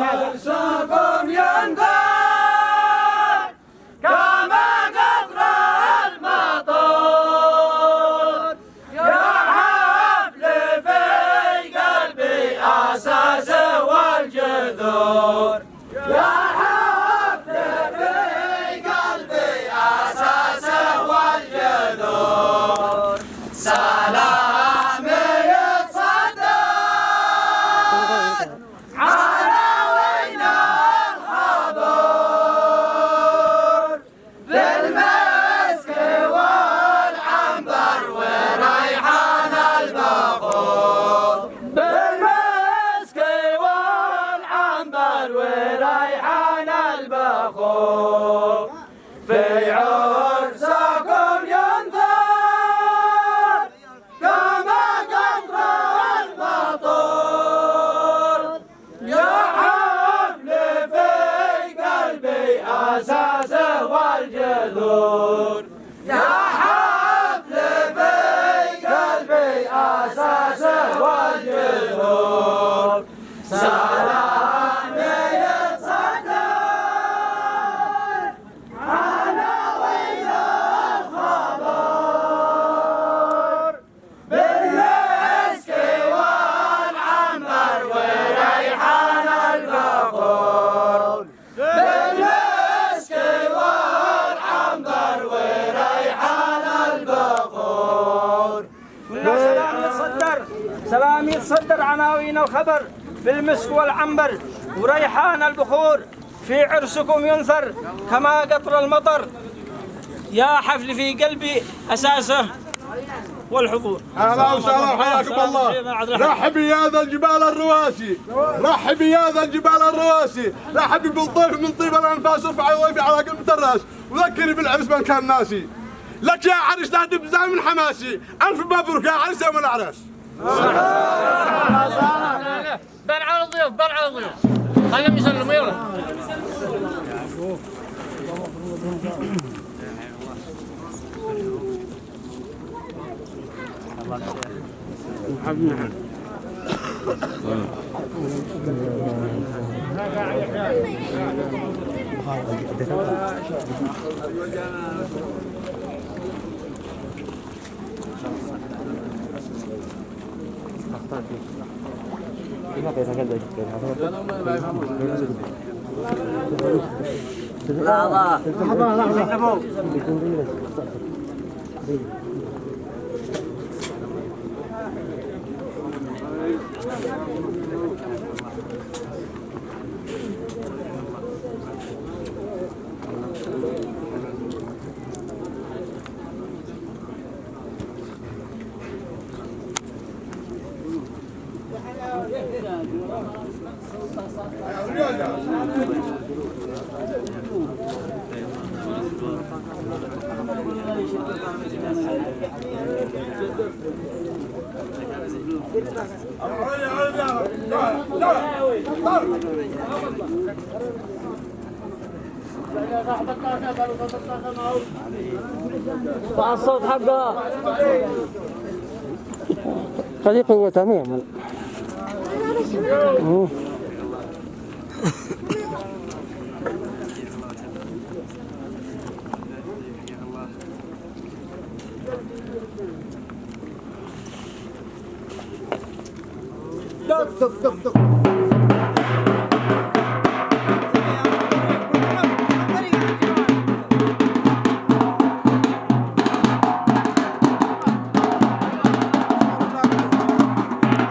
عرسكم ينثر كما قطر المطر يا حفل في قلبي أساسه والجذور يا حفل في قلبي أساسه والجذور سلام يتصدر عناوين الخبر بالمسك والعنبر وريحان البخور بالمسك والعنبر وريحان البخور في عرسكم ينثر كما قطر المطر يا حفل في قلبي أساسه والجذور يا حفل في قلبي أساسه والجذور سلام يتصدر عناوين الخبر بالمسك والعنبر وريحان البخور بالمسك والعنبر وريحان البخور سلام يتصدر عناوين الخبر بالمسك والعنبر وريحان البخور في عرسكم ينثر كما قطر المطر يا حفل في قلبي أساسه والحضور. اهلا وسهلا وحياكم الله. رحبي يا ذا الجبال الرواسي رحبي يا ذا الجبال الرواسي رحبي بالضيف من طيب الانفاس ارفع ضيفي على قلب الراس وذكري بالعرس من كان ناسي لك يا عرس لا تبزع من حماسي الف مبروك يا عرس يا من العرس. بل على الضيوف بل على الضيوف خليهم يسلموا يلا. الصوت حقه هذه قوتها ما يعمل. دق دق دق دق